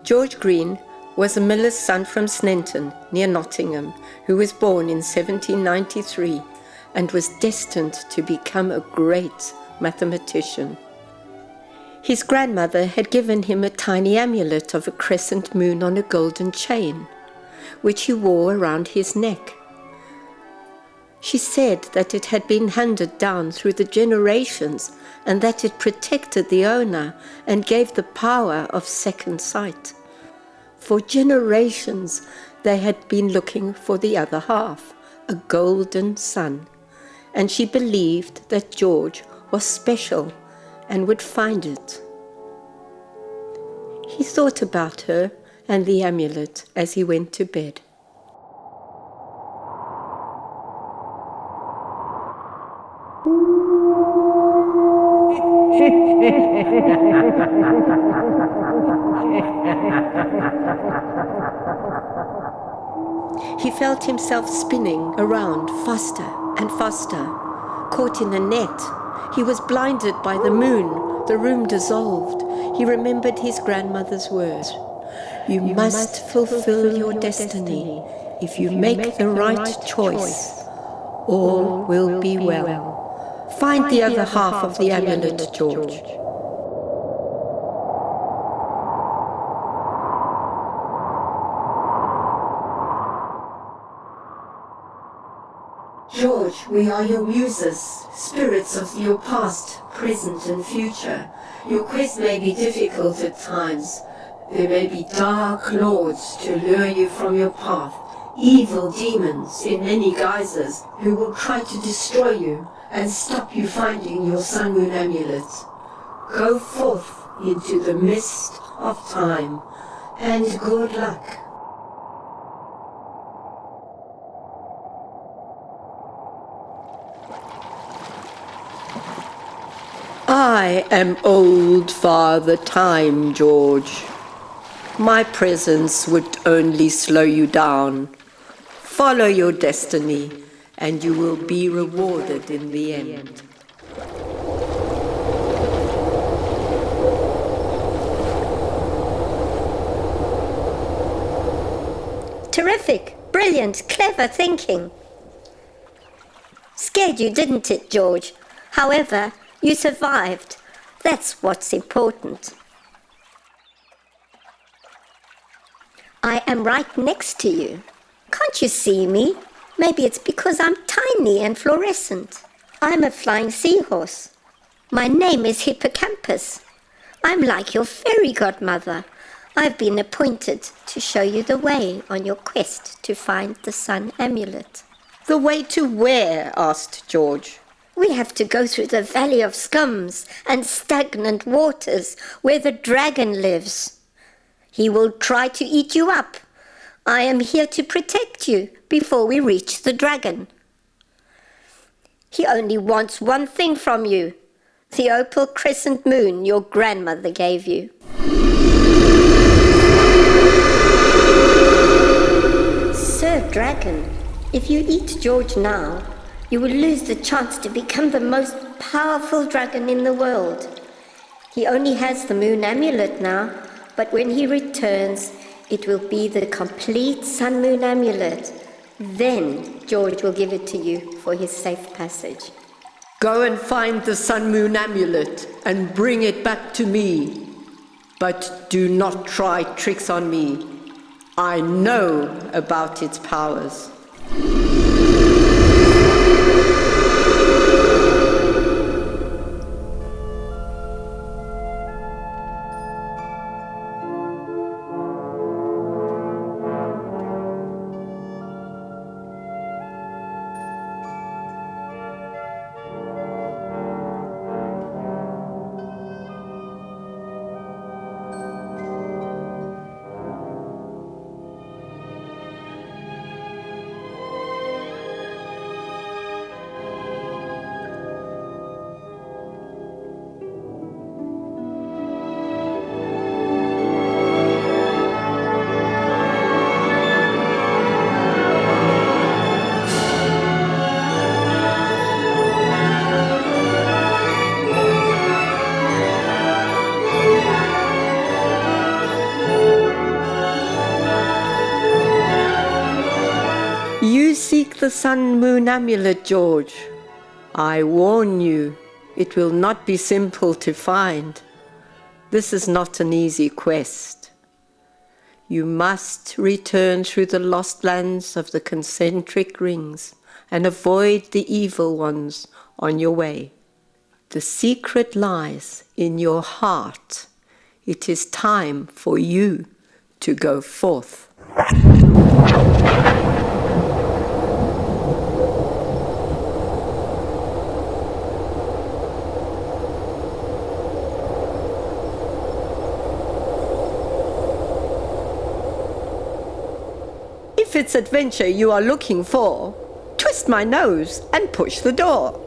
George Green was a miller's son from Sneinton, near Nottingham, who was born in 1793 and was destined to become a great mathematician. His grandmother had given him a tiny amulet of a crescent moon on a golden chain, which he wore around his neck. She said that it had been handed down through the generations and that it protected the owner and gave the power of second sight. For generations they had been looking for the other half, a golden sun, and she believed that George was special and would find it. He thought about her and the amulet as he went to bed. He felt himself spinning around faster and faster, caught in a net. He was blinded by the moon. The room dissolved. He remembered his grandmother's words. You must fulfill your destiny. If you make the right choice, all will be well. Find the other half of the amulet, George. George, we are your muses, spirits of your past, present and future. Your quest may be difficult at times. There may be dark lords to lure you from your path, evil demons in many guises who will try to destroy you and stop you finding your sun-moon amulet. Go forth into the mist of time, and good luck. I am old Father Time, George. My presence would only slow you down. Follow your destiny, and you will be rewarded in the end. Terrific, brilliant, clever thinking. Scared you, didn't it, George? However, you survived. That's what's important. I am right next to you. Can't you see me? Maybe it's because I'm tiny and fluorescent. I'm a flying seahorse. My name is Hippocampus. I'm like your fairy godmother. I've been appointed to show you the way on your quest to find the sun amulet. The way to where? Asked George. We have to go through the valley of scums and stagnant waters where the dragon lives. He will try to eat you up. I am here to protect you before we reach the dragon. He only wants one thing from you, the opal crescent moon your grandmother gave you. Sir Dragon, if you eat George now, you will lose the chance to become the most powerful dragon in the world. He only has the moon amulet now, but when he returns, it will be the complete sun-moon amulet. Then George will give it to you for his safe passage. Go and find the sun-moon amulet and bring it back to me. But do not try tricks on me. I know about its powers. seek the sun-moon amulet, George. I warn you, it will not be simple to find. This is not an easy quest. You must return through the lost lands of the concentric rings and avoid the evil ones on your way. The secret lies in your heart. It is time for you to go forth. If it's adventure you are looking for, twist my nose and push the door.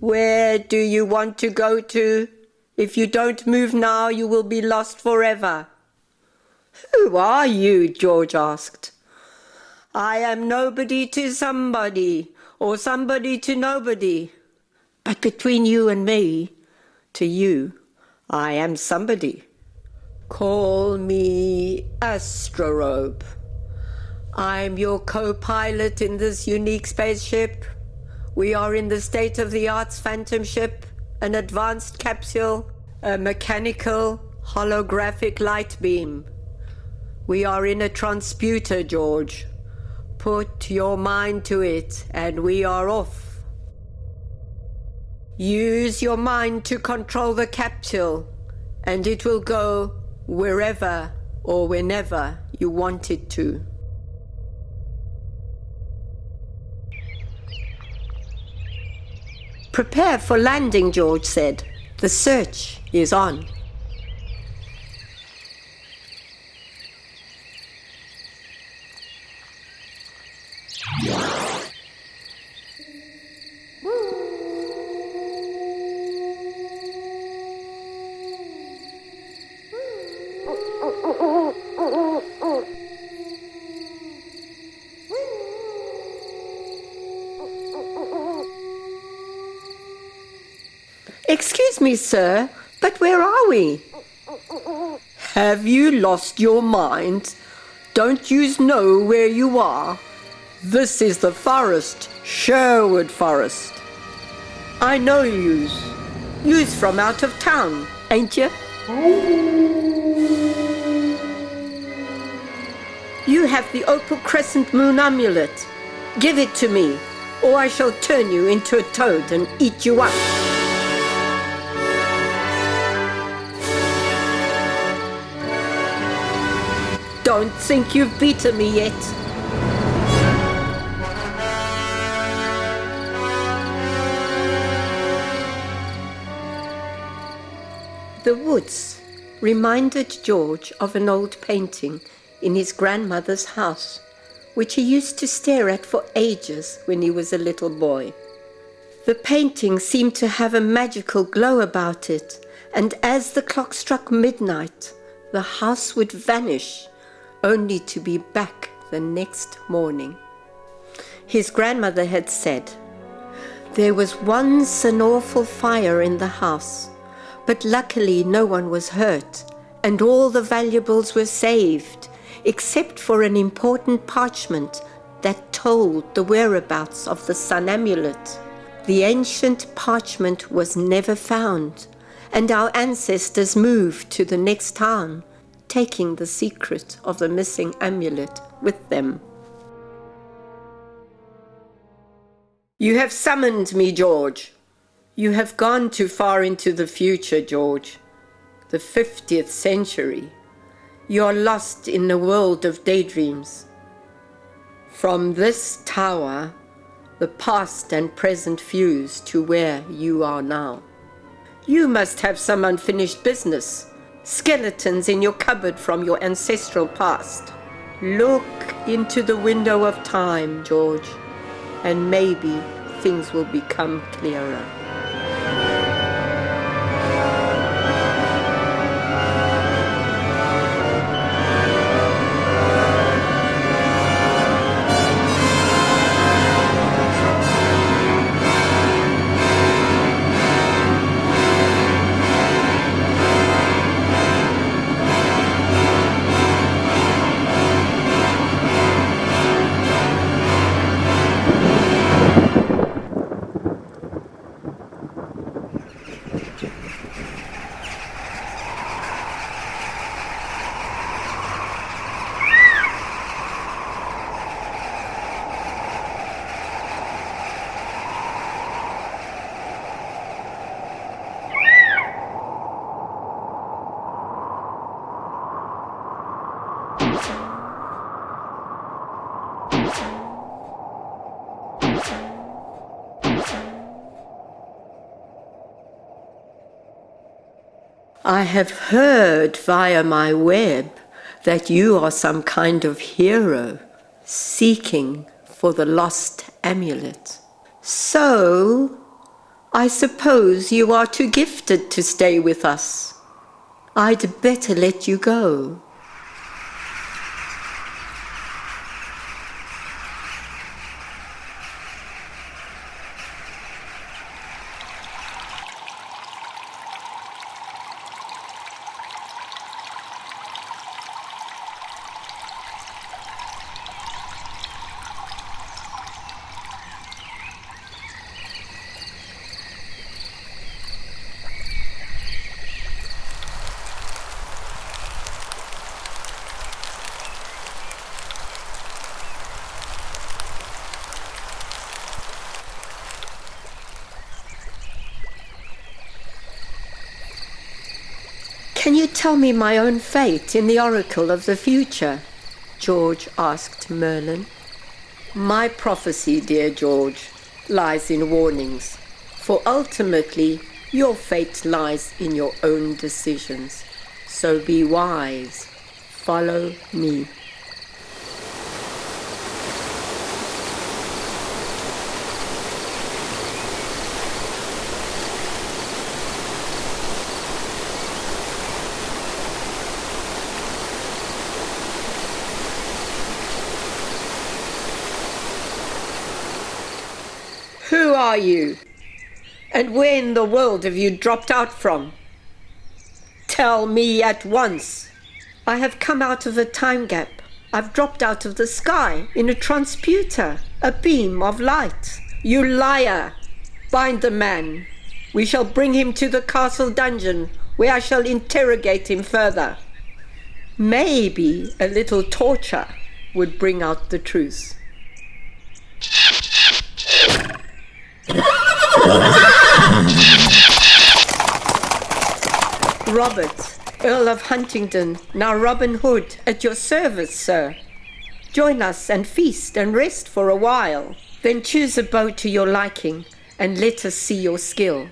Where do you want to go to? If you don't move now, you will be lost forever. Who are you? George asked. I am nobody to somebody, or somebody to nobody. But between you and me, to you, I am somebody. Call me Astrobe. I'm your co-pilot in this unique spaceship. We are in the state-of-the-art phantom ship, an advanced capsule, a mechanical holographic light beam. We are in a transputer, George. Put your mind to it, and we are off. Use your mind to control the capsule, and it will go wherever or whenever you want it to. Prepare for landing, George said. The search is on. Excuse me, sir, but where are we? Have you lost your mind? Don't you know where you are? This is the forest, Sherwood Forest. I know yous. Yous from out of town, ain't you? You have the Opal Crescent Moon Amulet. Give it to me, or I shall turn you into a toad and eat you up. Don't think you've beaten me yet. The woods reminded George of an old painting in his grandmother's house, which he used to stare at for ages when he was a little boy. The painting seemed to have a magical glow about it, and as the clock struck midnight, the house would vanish, only to be back the next morning. His grandmother had said, "There was once an awful fire in the house, but luckily no one was hurt, and all the valuables were saved, except for an important parchment that told the whereabouts of the sun amulet. The ancient parchment was never found, and our ancestors moved to the next town, taking the secret of the missing amulet with them." You have summoned me, George. You have gone too far into the future, George. the 50th century. You are lost in a world of daydreams. From this tower, the past and present fuse to where you are now. You must have some unfinished business, skeletons in your cupboard from your ancestral past. Look into the window of time, George, and maybe things will become clearer. I have heard via my web that you are some kind of hero seeking for the lost amulet. So, I suppose you are too gifted to stay with us. I'd better let you go. Can you tell me my own fate in the oracle of the future? George asked Merlin. My prophecy, dear George, lies in warnings, for ultimately your fate lies in your own decisions. So be wise. Follow me. Who are you? And where in the world have you dropped out from? Tell me at once. I have come out of a time gap. I've dropped out of the sky in a transputer, a beam of light. You liar! Bind the man. We shall bring him to the castle dungeon, where I shall interrogate him further. Maybe a little torture would bring out the truth. Robert, Earl of Huntingdon, now Robin Hood, at your service, sir. Join us and feast and rest for a while. Then choose a bow to your liking and let us see your skill.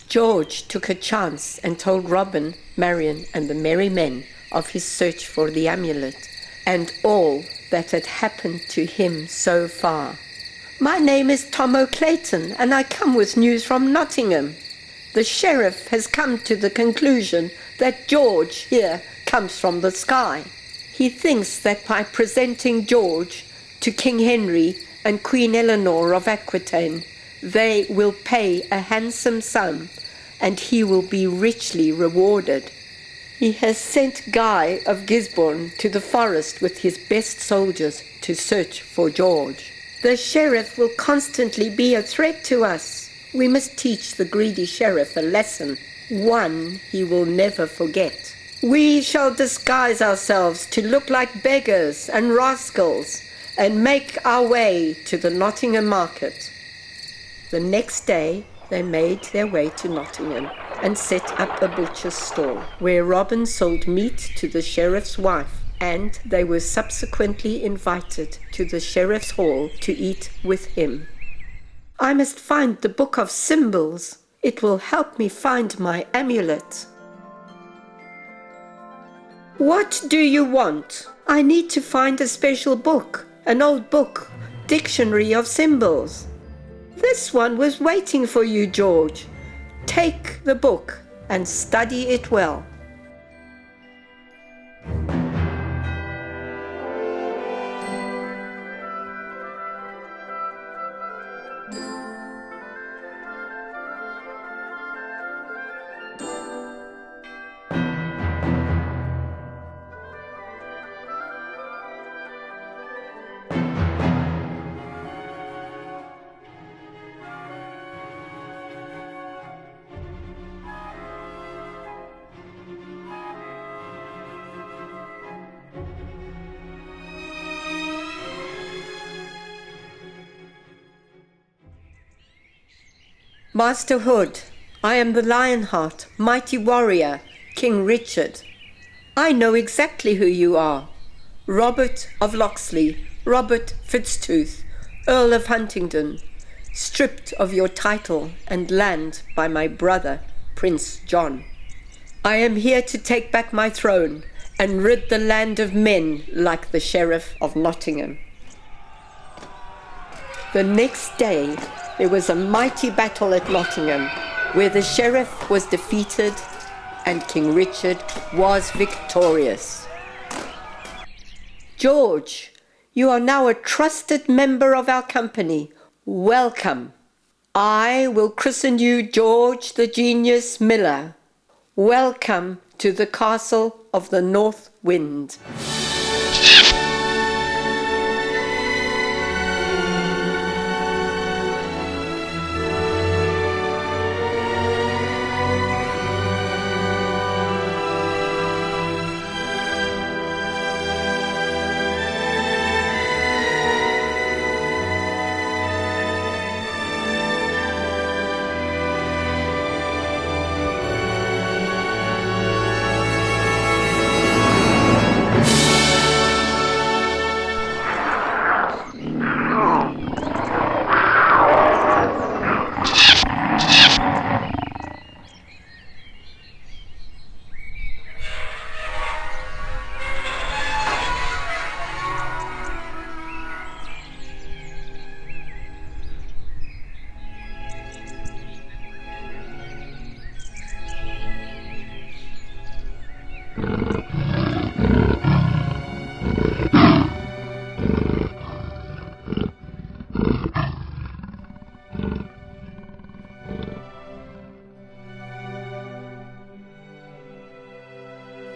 George took a chance and told Robin, Marian, and the merry men of his search for the amulet and all that had happened to him so far. My name is Tom O'Clayton, and I come with news from Nottingham. The sheriff has come to the conclusion that George here comes from the sky. He thinks that by presenting George to King Henry and Queen Eleanor of Aquitaine, they will pay a handsome sum, and he will be richly rewarded. He has sent Guy of Gisborne to the forest with his best soldiers to search for George. The sheriff will constantly be a threat to us. We must teach the greedy sheriff a lesson, one he will never forget. We shall disguise ourselves to look like beggars and rascals and make our way to the Nottingham market. The next day they made their way to Nottingham and set up a butcher's stall, where Robin sold meat to the sheriff's wife, and they were subsequently invited to the sheriff's hall to eat with him. I must find the book of symbols. It will help me find my amulet. What do you want? I need to find a special book, an old book, dictionary of symbols. This one was waiting for you, George. Take the book and study it well. Master Hood, I am the Lionheart, mighty warrior, King Richard. I know exactly who you are. Robert of Locksley, Robert Fitztooth, Earl of Huntingdon, stripped of your title and land by my brother, Prince John. I am here to take back my throne and rid the land of men like the Sheriff of Nottingham. The next day, there was a mighty battle at Nottingham, where the sheriff was defeated and King Richard was victorious. George, you are now a trusted member of our company. Welcome. I will christen you George the Genius Miller. Welcome to the castle of the North Wind.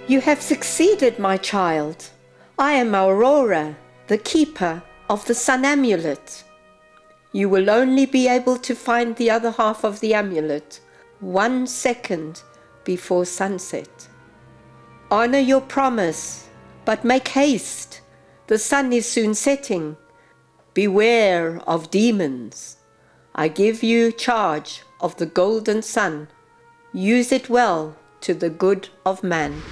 You have succeeded, my child. I am Aurora, the keeper of the sun amulet. You will only be able to find the other half of the amulet 1 second before sunset. Honor your promise, but make haste. The sun is soon setting. Beware of demons. I give you charge of the golden sun. Use it well to the good of man.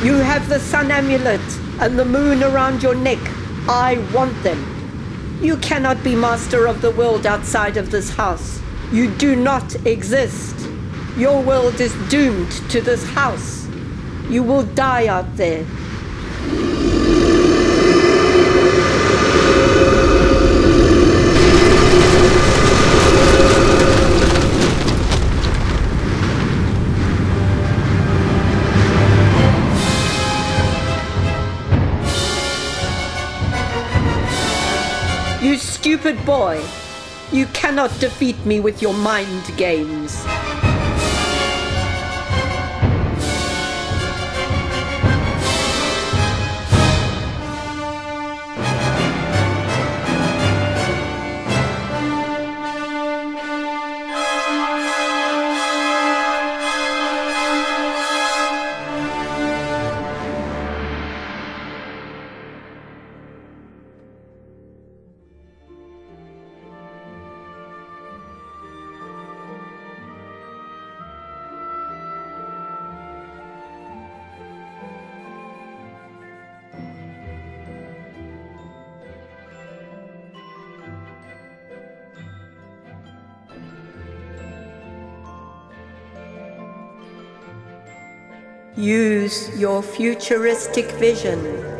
You have the sun amulet and the moon around your neck. I want them. You cannot be master of the world outside of this house. You do not exist. Your world is doomed to this house. You will die out there. You stupid boy, you cannot defeat me with your mind games. Use your futuristic vision